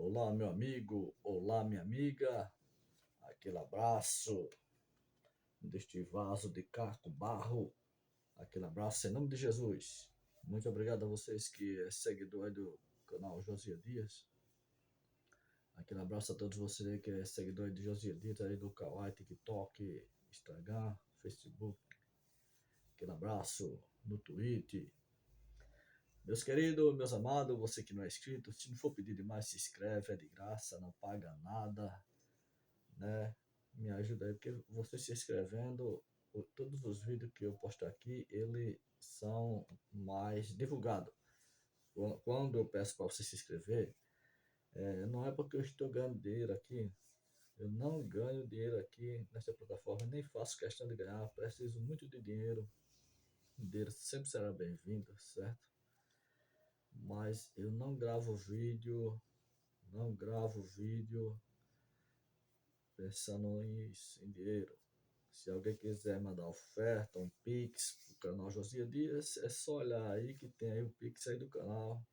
Olá, meu amigo, olá, minha amiga, aquele abraço deste vaso de caco barro, aquele abraço em nome de Jesus. Muito obrigado a vocês que é seguidor aí do canal Josias Dias. Aquele abraço a todos vocês aí que é seguidor aí de Josias Dias, aí do Kawaii, TikTok, Instagram, Facebook. Aquele abraço no Twitter. Meus queridos, meus amados, você que não é inscrito, se não for pedir demais, se inscreve, é de graça, não paga nada, né? Me ajuda aí, porque você se inscrevendo, todos os vídeos que eu posto aqui, eles são mais divulgados. Quando eu peço para você se inscrever, não é porque eu estou ganhando dinheiro aqui, eu não ganho dinheiro aqui nessa plataforma, nem faço questão de ganhar, preciso muito de dinheiro, o dinheiro sempre será bem-vindo, certo? Mas eu não gravo vídeo pensando em dinheiro. Se alguém quiser mandar oferta, um Pix pro canal Josias Dias, é só olhar aí que tem aí o Pix aí do canal.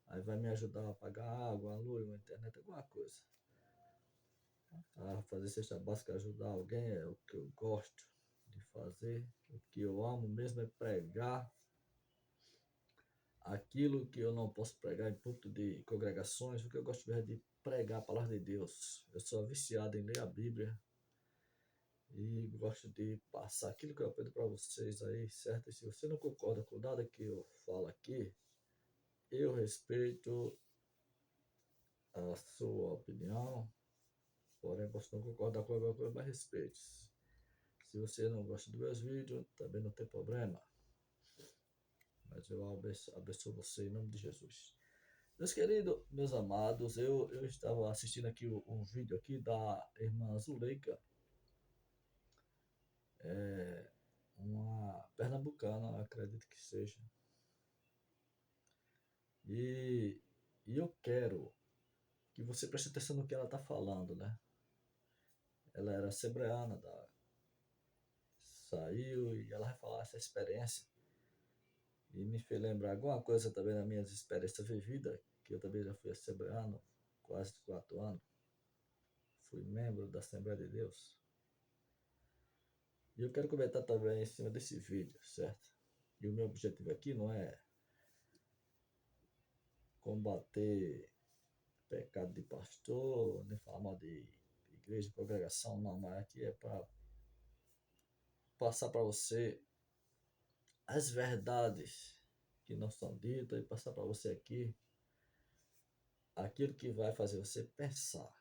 Aí vai me ajudar a pagar água, a luz, a internet, alguma coisa. A fazer cesta básica, ajudar alguém é o que eu gosto de fazer. O que eu amo mesmo é pregar aquilo que eu não posso pregar em púlpito de congregações. O que eu gosto mesmo é de pregar a palavra de Deus. Eu sou viciado em ler a Bíblia. E gosto de passar aquilo que eu aprendo para vocês aí, certo? E se você não concorda com nada que eu falo aqui, eu respeito a sua opinião, porém você não concorda com alguma coisa, mas respeite. Se você não gosta dos meus vídeos, também não tem problema. Mas eu abençoo você em nome de Jesus. Meus queridos, meus amados, eu estava assistindo aqui um vídeo aqui da irmã Zuleika, uma pernambucana, acredito que seja. E eu quero que você preste atenção no que ela está falando, né? Ela era sebreana, saiu e ela vai falar essa experiência. E me fez lembrar alguma coisa também das minhas experiências vividas, que eu também já fui sebreano, quase 4 anos. Fui membro da Assembleia de Deus. E eu quero comentar também em cima desse vídeo, certo? E o meu objetivo aqui não é combater pecado de pastor, nem falar mal de igreja, congregação, não, mas aqui é para passar para você as verdades que não são ditas e passar para você aqui aquilo que vai fazer você pensar.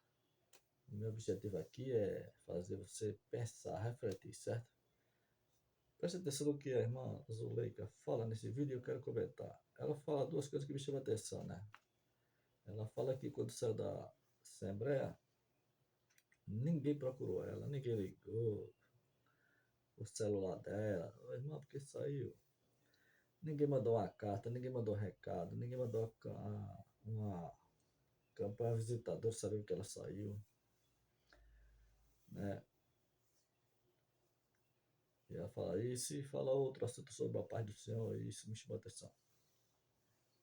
O meu objetivo aqui é fazer você pensar, refletir, certo? Preste atenção no que a irmã Zuleika fala nesse vídeo e eu quero comentar. Ela fala duas coisas que me chamam a atenção, né? Ela fala que quando saiu da Assembleia, ninguém procurou ela, ninguém ligou o celular dela. Ô, irmã, por que saiu? Ninguém mandou uma carta, ninguém mandou um recado, ninguém mandou uma campanha visitador, sabendo que ela saiu, né? E ela fala isso e fala outro assunto sobre a paz do Senhor, e isso me chamou a atenção.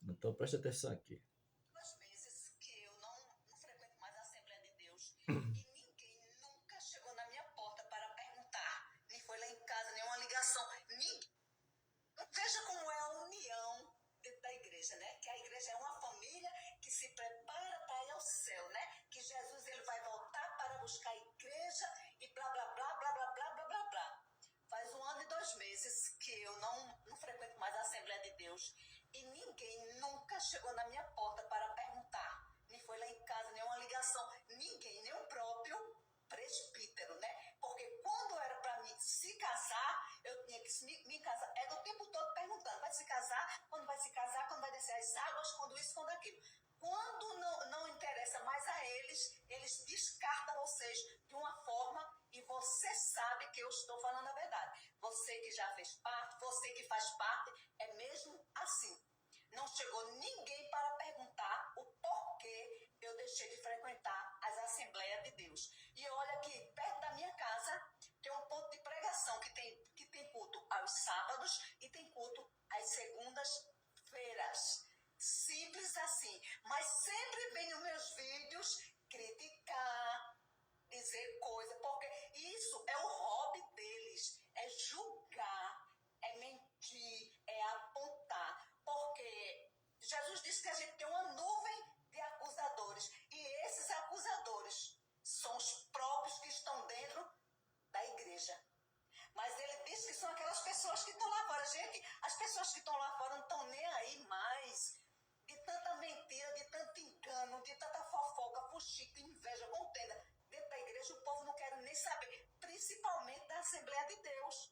Então preste atenção aqui. Duas vezes que eu não frequento mais a Assembleia de Deus e ninguém nunca chegou na minha porta para perguntar, nem foi lá em casa, nenhuma ligação, ninguém. Veja como é a união dentro da igreja, né? Que a igreja é uma família que se prepara para ir ao céu, né? Que Jesus ele vai voltar para buscar a igreja e blá, blá, blá, blá, blá, blá, blá, blá, blá. Faz 1 ano e 2 meses que eu não frequento mais a Assembleia de Deus e ninguém nunca chegou na minha porta para perguntar, nem foi lá em casa, nenhuma ligação, ninguém, nem o próprio presbítero, né? Porque quando era para mim se casar, eu tinha que me casar, era o tempo todo perguntando, vai se casar, quando vai se casar, quando vai descer as águas, quando isso, quando aquilo. Quando não interessa mais a eles, eles descartam vocês de uma forma e você sabe que eu estou falando a verdade. Você que já fez parte, você que faz parte, é mesmo assim. Não chegou ninguém para perguntar o porquê eu deixei de frequentar as Assembleias de Deus. E olha que perto da minha casa tem um ponto de pregação que tem culto aos sábados e tem culto às segundas-feiras. Simples assim. Mas sempre vem nos meus vídeos que a gente tem uma nuvem de acusadores. E esses acusadores são os próprios que estão dentro da igreja. Mas ele diz que são aquelas pessoas que estão lá fora. Gente, as pessoas que estão lá fora não estão nem aí mais. De tanta mentira, de tanto engano, de tanta fofoca, fuxico, inveja, contenda. Dentro da igreja o povo não quer nem saber. Principalmente da Assembleia de Deus.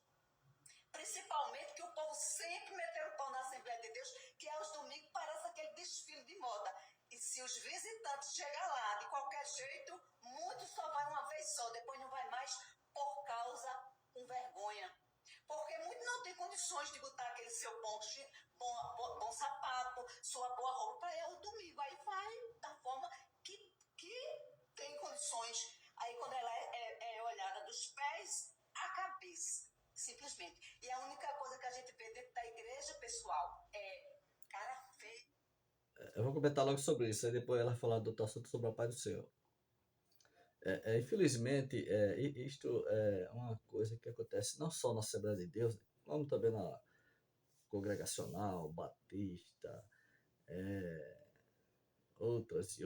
Principalmente que o povo sempre meteu o pau na Assembleia de Deus, que aos domingos parece aquele desfile de moda. E se os visitantes chegar lá de qualquer jeito, muitos só vai uma vez só, depois não vai mais por causa com vergonha. Porque muitos não têm condições de botar aquele seu bom sapato, sua boa roupa para ir ao domingo. Aí vai da forma que tem condições. Aí quando ela é olhada dos pés à cabeça, simplesmente. E a única coisa que a gente vê dentro da igreja, pessoal, é cara feia. Eu vou comentar logo sobre isso, aí depois ela falar do outro assunto sobre a paz do Senhor. Infelizmente, isto é uma coisa que acontece não só na Assembleia de Deus, como também na congregacional, batista, outras,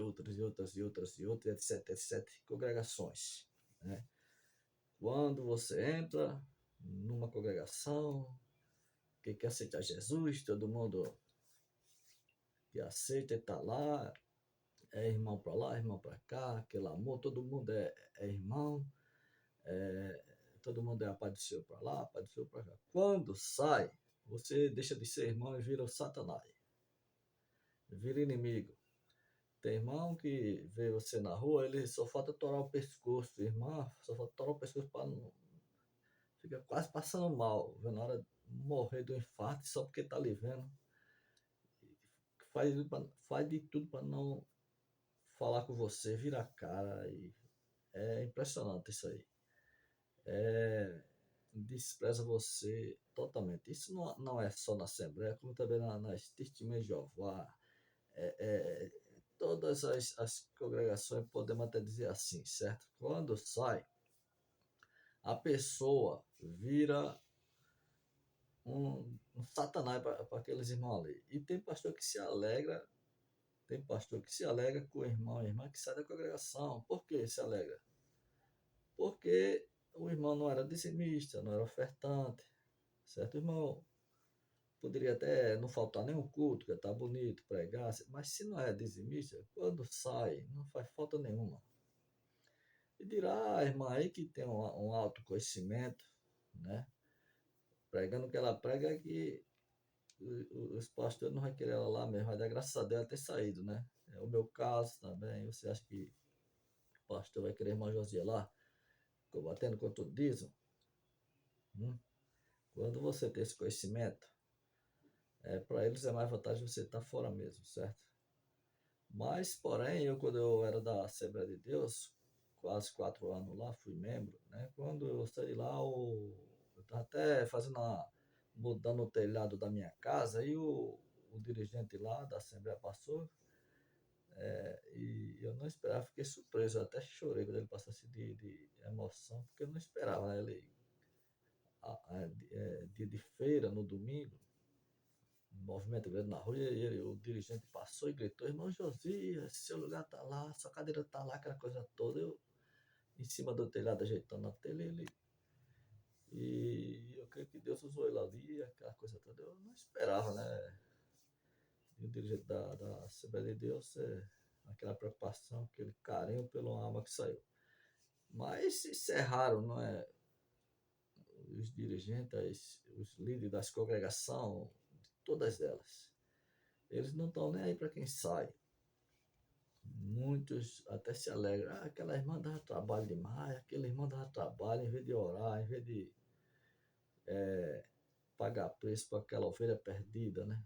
etc, congregações, né? Quando você entra numa congregação que quer aceitar Jesus, todo mundo que aceita e está lá, é irmão para lá, irmão para cá, aquele amor, todo mundo é irmão, todo mundo é a paz do Senhor para lá, a paz do Senhor para cá. Quando sai, você deixa de ser irmão e vira o Satanás, vira inimigo. Tem irmão que vê você na rua, ele só falta torar o pescoço, irmã, só falta torar o pescoço para não... Fica quase passando mal, vendo na hora de morrer do infarto só porque tá lhe vendo. Faz de tudo para não falar com você, vira a cara. E é impressionante isso aí. Despreza você totalmente. Isso não é só na Assembleia, como também nas Testemunhas de Jeová. Todas as congregações, podemos até dizer assim, certo? Quando sai, a pessoa vira um satanás para aqueles irmãos ali. E tem pastor que se alegra com o irmão e irmã que sai da congregação. Por que se alegra? Porque o irmão não era dizimista, não era ofertante, certo? O irmão poderia até não faltar nenhum culto, que está bonito, pregar, mas se não é dizimista, quando sai, não faz falta nenhuma. E dirá a irmã aí que tem um autoconhecimento, né? Pregando o que ela prega, é que os pastores não vão querer ela lá mesmo, vai dar graças a Deus ela ter saído, né? É o meu caso também. Você acha que o pastor vai querer a irmã Josia lá, combatendo contra o dízimo? Quando você tem esse conhecimento, para eles é mais vantagem você estar fora mesmo, certo? Mas, porém, quando eu era da Assembleia de Deus, quase 4 anos lá, fui membro, né? Quando eu saí lá, eu estava até mudando o telhado da minha casa, e o dirigente lá da Assembleia passou, e eu não esperava, fiquei surpreso, eu até chorei quando ele passou assim de emoção, porque eu não esperava, né? Ele, dia de feira, no domingo, movimento grande na rua, e o dirigente passou e gritou: irmão Josias, seu lugar tá lá, sua cadeira tá lá, aquela coisa toda. Eu, em cima do telhado, ajeitando a telha, e eu creio que Deus usou ele ali, aquela coisa toda. Eu não esperava, né? E o dirigente da Assembleia de Deus, aquela preocupação, aquele carinho pela alma que saiu. Mas se erraram, não é? Os dirigentes, os líderes das congregações, todas elas. Eles não estão nem aí para quem sai. Muitos até se alegram. Aquela irmã dava trabalho demais, aquele irmão dava trabalho, em vez de orar, em vez de pagar preço para aquela ovelha perdida, né?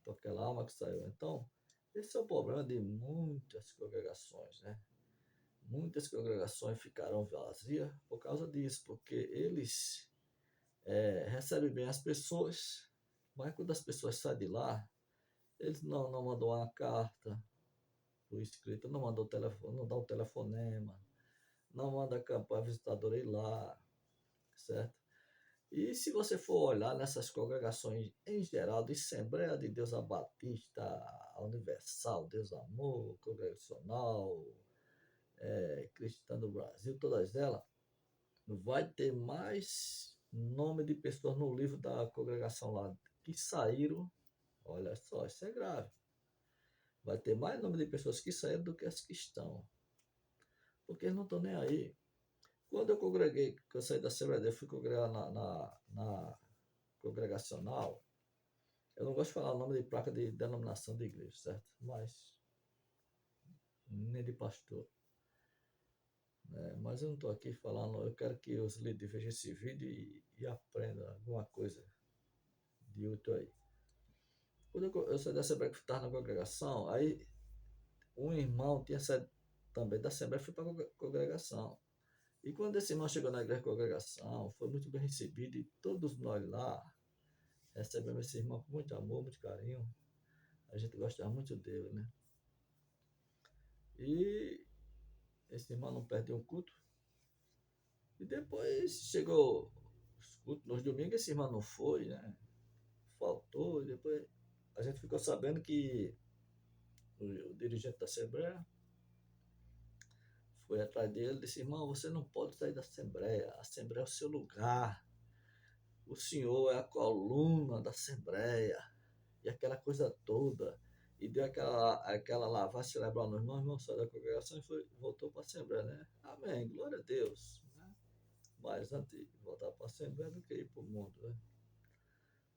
Para aquela alma que saiu. Então, esse é o problema de muitas congregações, né? Muitas congregações ficarão vazias por causa disso, porque eles recebem bem as pessoas, mas quando as pessoas saem de lá, eles não mandam uma carta por escrito, não mandam telefone, não dá um telefonema, não manda campanha visitadora ir lá, certo? E se você for olhar nessas congregações em geral, de Assembleia de Deus a Batista, a Universal, Deus Amor, Congregacional, Cristã do Brasil, todas elas, vai ter mais nome de pessoas no livro da congregação lá que saíram. Olha só, isso é grave. Vai ter mais nome de pessoas que saíram do que as que estão. Porque eles não estão nem aí. Quando eu saí da Assembleia, eu fui congregar na congregacional. Eu não gosto de falar o nome de placa de denominação de igreja, certo? Mas nem de pastor. Mas eu não estou aqui falando, eu quero que os líderes vejam esse vídeo e aprendam alguma coisa de útil aí. Quando eu saí da Assembleia, que estava na congregação, aí um irmão tinha saído também da Assembleia e foi para a congregação. E quando esse irmão chegou na igreja de congregação, foi muito bem recebido e todos nós lá recebemos esse irmão com muito amor, muito carinho. A gente gostava muito dele, né? E esse irmão não perdeu um culto. E depois chegou os cultos nos domingos, esse irmão não foi, né? Faltou. E depois a gente ficou sabendo que o dirigente da Assembleia foi atrás dele e disse: irmão, você não pode sair da Assembleia. A Assembleia é o seu lugar. O senhor é a coluna da Assembleia. E aquela coisa toda. E deu aquela lavagem cerebral no irmão saiu da congregação e voltou para a Assembleia, né? Amém, glória a Deus. Né? Mas antes de voltar para a Assembleia do que ir para o mundo, né?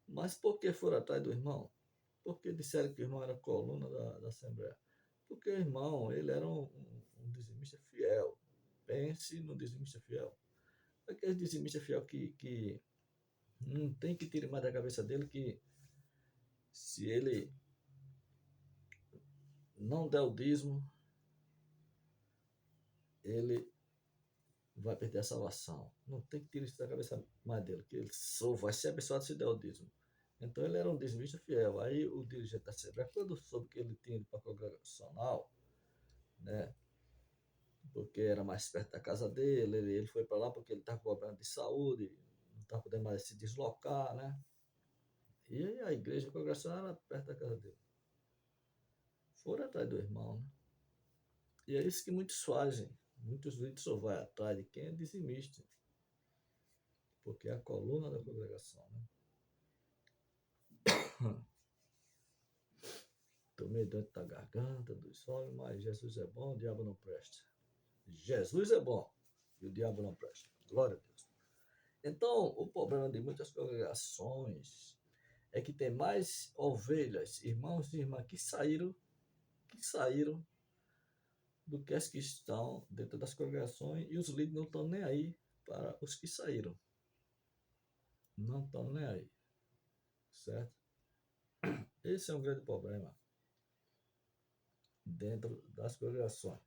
Mas por que foram atrás do irmão? Porque disseram que o irmão era coluna da Assembleia. Porque o irmão, ele era um dizimista fiel. Pense no dizimista fiel. Aquele dizimista fiel que não tem que tirar mais da cabeça dele que se ele não der o dízimo, ele vai perder a salvação. Não tem que tirar isso da cabeça mais dele, que ele só vai ser abençoado se der o dízimo. Então ele era um dizimista fiel. Aí o dirigente da Assembleia, quando soube que ele tinha ido para a congregacional, né, porque era mais perto da casa dele, ele foi para lá porque ele estava com problema de saúde, não estava podendo mais se deslocar, né? E aí a igreja congregacional era perto da casa dele. Foram atrás do irmão, né? E é isso que muitos fazem. Muitos líderes só vão atrás de quem é dizimista, porque é a coluna da congregação, né? Tomei dentro da garganta, dos olhos, mas Jesus é bom, o diabo não presta. Jesus é bom e o diabo não presta. Glória a Deus. Então, o problema de muitas congregações é que tem mais ovelhas, irmãos e irmãs que saíram do que as que estão dentro das congregações, e os líderes não estão nem aí para os que saíram. Não estão nem aí. Certo? Esse é um grande problema dentro das congregações.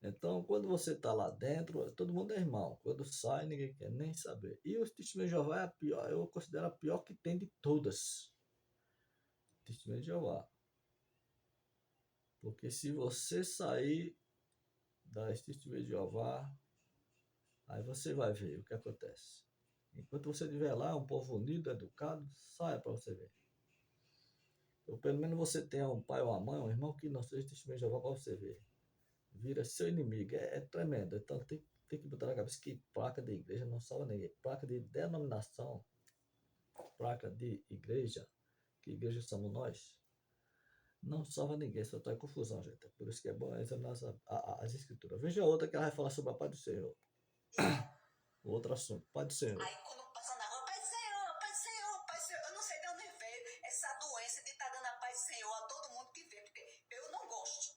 Então, quando você está lá dentro, todo mundo é irmão. Quando sai, ninguém quer nem saber. E o Testemunho de Jeová é a pior, eu considero a pior que tem de todas. Testemunho de Jeová. Porque se você sair das Testemunhas de Jeová, aí você vai ver o que acontece. Enquanto você estiver lá, um povo unido, educado, saia para você ver. Ou pelo menos você tenha um pai ou uma mãe, um irmão que não seja Testemunho de Jeová para você ver. Vira seu inimigo. É tremendo. Então tem que botar na cabeça que placa de igreja não salva ninguém. Placa de denominação, placa de igreja, que igreja somos nós, não salva ninguém, só traz confusão, gente. Por isso que é bom examinar as escrituras. Veja outra que ela vai falar sobre a paz do Senhor. Outro assunto, paz do Senhor. Aí quando passa na rua, Pai do Senhor, Pai do Senhor, Pai do Senhor. Eu não sei de onde veio essa doença de estar dando a paz do Senhor a todo mundo que vê, porque eu não gosto.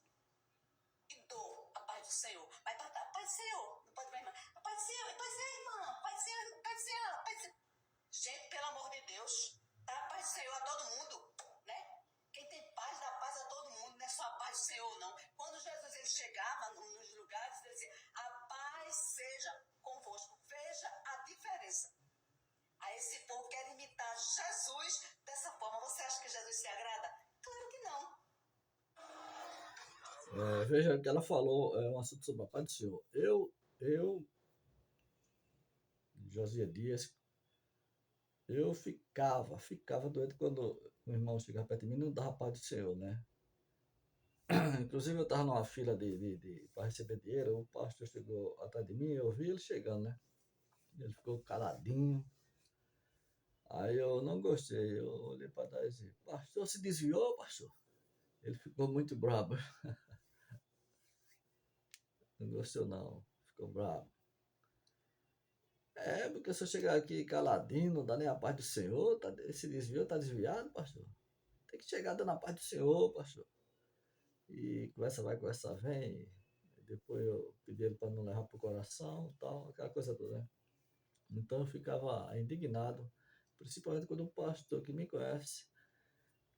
E dou a paz do Senhor. Vai para paz do Senhor. Não pode ver, irmã. Paz do Senhor, irmã. Paz do Senhor, Paz do Senhor, Paz do Senhor. Gente, pelo amor de Deus, dá a paz do Senhor a todo mundo, né? Quem tem paz, dá paz a todo mundo, não é só a paz do Senhor, não. Quando Jesus ele chegava nos lugares, ele dizia, a paz seja convosco. Veja a diferença. Aí esse povo quer imitar Jesus dessa forma. Você acha que Jesus se agrada? Claro que não. Veja o que ela falou, é um assunto sobre a paz do Senhor. Josias Dias, eu ficava doente quando o irmão chegava perto de mim e não dava paz do Senhor, né? Inclusive eu estava numa fila para receber dinheiro, o pastor chegou atrás de mim, eu vi ele chegando, né? Ele ficou caladinho. Aí eu não gostei, eu olhei para trás e disse, pastor, se desviou, pastor? Ele ficou muito bravo. Não gostou não, ficou bravo. É, porque se eu chegar aqui caladinho, não dá nem a paz do Senhor, tá, se desviou, tá desviado, pastor. Tem que chegar dando a paz do Senhor, pastor. E conversa vai, conversa vem. Depois eu pedi ele para não levar pro coração, tal, aquela coisa toda, né? Então eu ficava indignado, principalmente quando um pastor que me conhece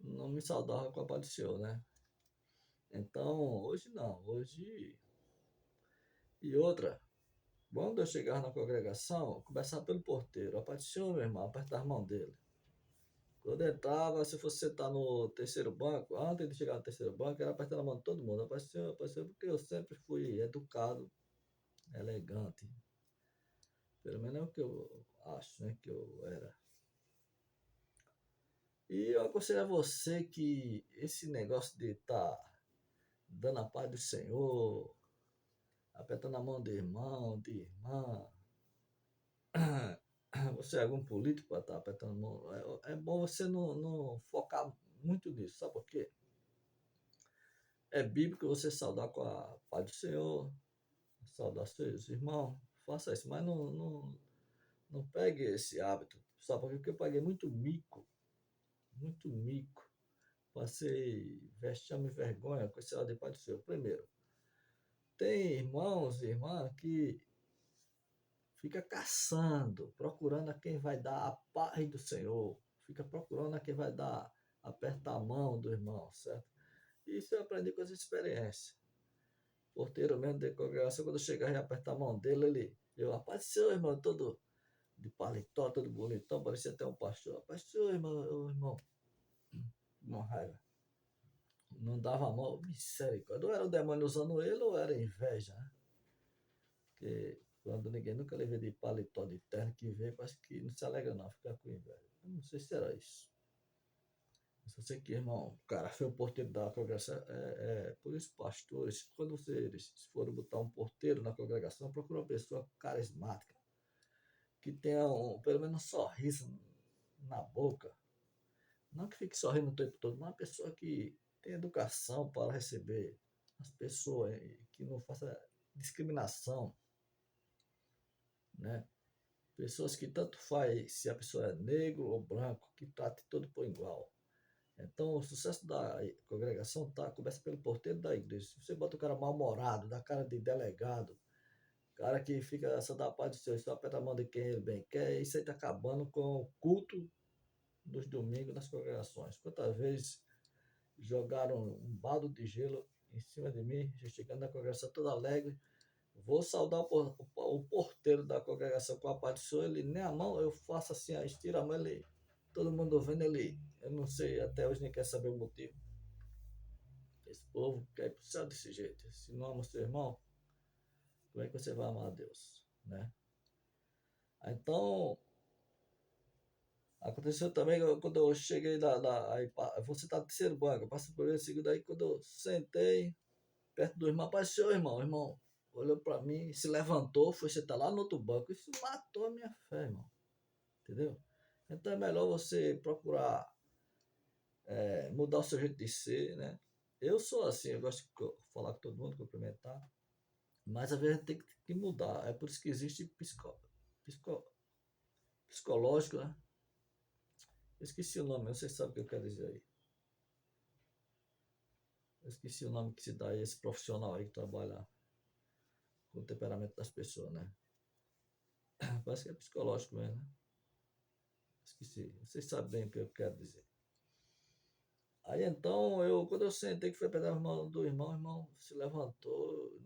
não me saudava com a paz do Senhor, né? Então, hoje não, hoje. E outra, quando eu chegar na congregação, eu começava pelo porteiro, a paz do Senhor, meu irmão, apertar a mão dele. Quando eu entrava, se fosse sentar no terceiro banco, antes de chegar no terceiro banco, era apertando a mão de todo mundo, a paz do Senhor, porque eu sempre fui educado, elegante. Pelo menos é o que eu acho, né, que eu era. E eu aconselho a você que esse negócio de estar dando a paz do Senhor, apertando a mão de irmão, de irmã, você é algum político para estar apertando a mão, é bom você não focar muito nisso, sabe por quê? É bíblico você saudar com a paz do Senhor, saudar seus irmãos, faça isso, mas não pegue esse hábito, sabe por quê? Porque eu paguei muito mico. Passei vexame e vergonha com esse lado de Pai do Senhor. Primeiro, tem irmãos e irmãs que fica caçando, procurando a quem vai dar a paz do Senhor, fica procurando a quem vai dar, apertar a mão do irmão, certo? Isso eu aprendi com essa experiência. Porteiro mesmo de congregação, quando eu chegava e apertar a mão dele, eu, a paz do Senhor, irmão, todo de paletó, todo bonitão, parecia até um pastor. A paz do Senhor, irmão, uma raiva. Não dava a mão, misericórdia. Ou era o demônio usando ele ou era inveja, né? Porque quando ninguém nunca levei de paletó de terno que vê, parece que não se alegra não, fica com inveja. Eu não sei se era isso. Eu só sei que, irmão, o cara foi o porteiro da congregação. Por isso, pastores, quando vocês forem botar um porteiro na congregação, procura uma pessoa carismática, que tenha pelo menos um sorriso na boca. Não que fique sorrindo o tempo todo, mas uma pessoa que tem educação para receber as pessoas, que não faça discriminação, né? Pessoas que tanto faz se a pessoa é negro ou branco, que trate todo por igual. Então, o sucesso da congregação começa pelo porteiro da igreja. Se você bota o cara mal-humorado, dá cara de delegado, cara que fica só da paz do Senhor, só aperta a mão de quem ele bem quer, isso aí está acabando com o culto dos domingos nas congregações. Quantas vezes jogaram um balde de gelo em cima de mim, chegando na congregação toda alegre. Vou saudar o porteiro da congregação com a paz do Senhor, ele nem a mão, eu faço assim, estiro a mão, ele, todo mundo vendo ele, eu não sei, até hoje nem quer saber o motivo. Esse povo quer ir pro céu desse jeito. Se não ama o seu irmão, como é que você vai amar a Deus, né? Então, aconteceu também quando eu cheguei aí, você tá no terceiro banco, eu passei por ele, segundo aí, quando eu sentei perto do irmão, apareceu o irmão olhou para mim, se levantou, foi sentar lá no outro banco, isso matou a minha fé, irmão, entendeu? Então é melhor você procurar mudar o seu jeito de ser, né? Eu sou assim, eu gosto de falar com todo mundo, cumprimentar, mas às vezes tem que mudar, é por isso que existe psico, psicológico, né? Eu esqueci o nome, vocês sabem o que eu quero dizer aí. Eu esqueci o nome que se dá a esse profissional aí que trabalha com o temperamento das pessoas, né? Parece que é psicológico mesmo, né? Esqueci. Vocês sabem bem o que eu quero dizer. Aí então, quando eu sentei que foi pegar a mão do irmão, o irmão se levantou,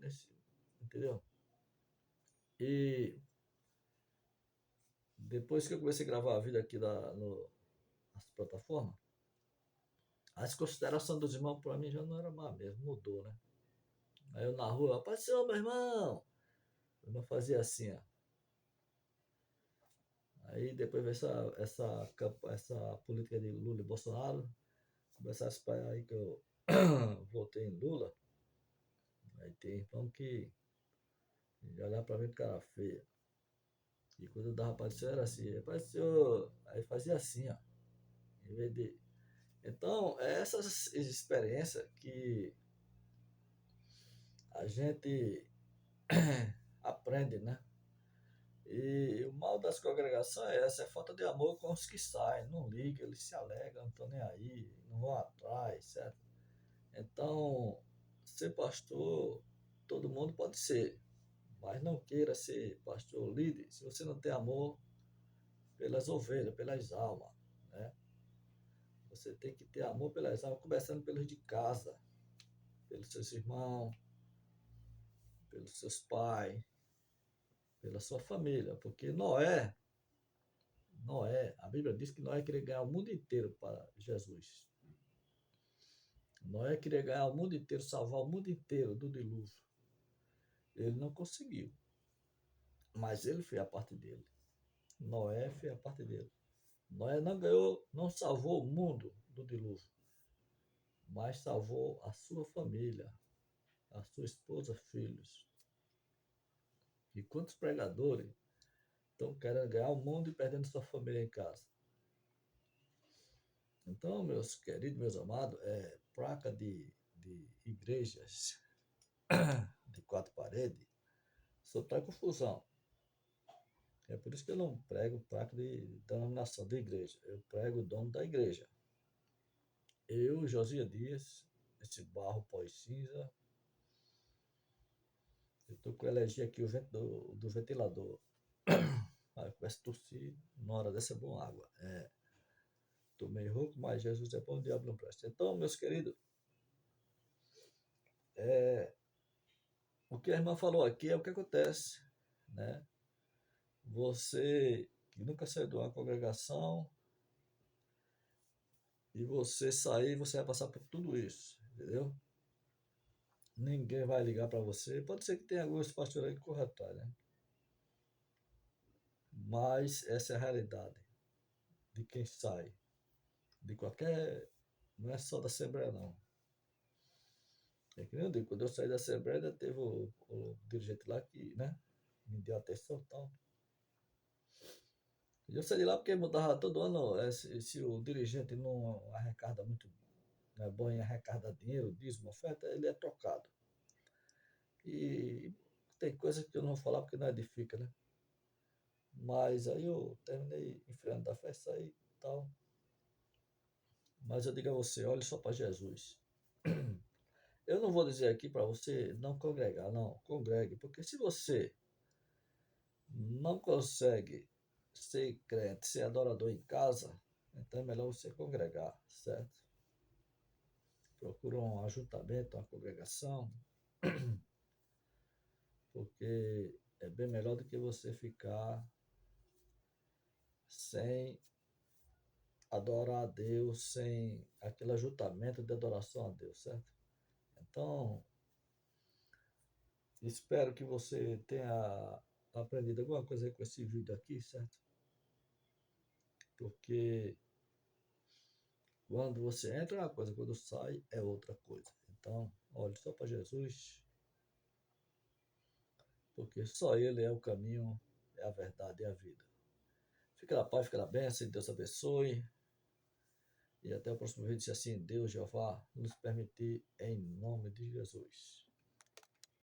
entendeu? E depois que eu comecei a gravar a vida aqui nas plataformas, as considerações dos irmãos para mim já não era mais mesmo, mudou, né? Aí eu na rua, apareceu meu irmão! O irmão fazia assim, ó. Aí depois veio essa política de Lula e Bolsonaro, começaram a espalhar aí que eu votei em Lula, aí tem irmão que olhar pra mim com cara feia. E quando eu dava pra dizer, era assim, rapaz, senhor, aí fazia assim, ó, em vez de... Então, é essas experiências que a gente aprende, né? E o mal das congregações é essa, é falta de amor com os que saem, não liga, eles se alegam, não estão nem aí, não vão atrás, certo? Então, ser pastor, todo mundo pode ser, mas não queira ser pastor líder se você não tem amor pelas ovelhas, pelas almas, né? Você tem que ter amor pelas almas, começando pelos de casa, pelos seus irmãos, pelos seus pais, pela sua família, porque Noé, a Bíblia diz que Noé queria ganhar o mundo inteiro para Jesus. Noé queria ganhar o mundo inteiro, salvar o mundo inteiro do dilúvio. Ele não conseguiu, mas ele fez a parte dele. Noé fez a parte dele. Noé não ganhou, não salvou o mundo do dilúvio, mas salvou a sua família, a sua esposa, filhos. E quantos pregadores estão querendo ganhar o mundo e perdendo sua família em casa? Então, meus queridos, meus amados, placa de igrejas de quatro paredes só traz confusão. É por isso que eu não prego placa de denominação de igreja, eu prego o dono da igreja. Eu, Josias Dias, esse barro pós-cinza, eu estou com alergia aqui, o vento do ventilador. Aí eu começo a tossir, na hora dessa é bom água. Tô meio rouco, mas Jesus é bom, o diabo não presta. Então, meus queridos, o que a irmã falou aqui é o que acontece, né? Você que nunca saiu de uma congregação e você sair, você vai passar por tudo isso, entendeu? Ninguém vai ligar para você. Pode ser que tenha alguns pastores aí que corram atrás, né? Mas essa é a realidade de quem sai, de qualquer. Não é só da Assembleia, não. É que nem eu digo, quando eu saí da Assembleia, ainda teve o dirigente lá que, né, me deu atenção e tal. E eu saí de lá porque mudava todo ano, se o dirigente não arrecada muito, não é bom em arrecadar dinheiro, dízimo, oferta, ele é trocado. E tem coisa que eu não vou falar porque não edifica, né? Mas aí eu terminei enfriando da festa aí e tal. Mas eu digo a você, olhe só para Jesus. Eu não vou dizer aqui para você não congregar, não, congregue, porque se você não consegue ser crente, ser adorador em casa, então é melhor você congregar, certo? Procura um ajuntamento, uma congregação, porque é bem melhor do que você ficar sem adorar a Deus, sem aquele ajuntamento de adoração a Deus, certo? Então, espero que você tenha aprendido alguma coisa com esse vídeo aqui, certo? Porque quando você entra é uma coisa, quando sai é outra coisa. Então, olhe só para Jesus, porque só Ele é o caminho, é a verdade e a vida. Fica na paz, fica na bênção, Deus abençoe. E até o próximo vídeo, se assim Deus, Jeová, nos permitir, em nome de Jesus.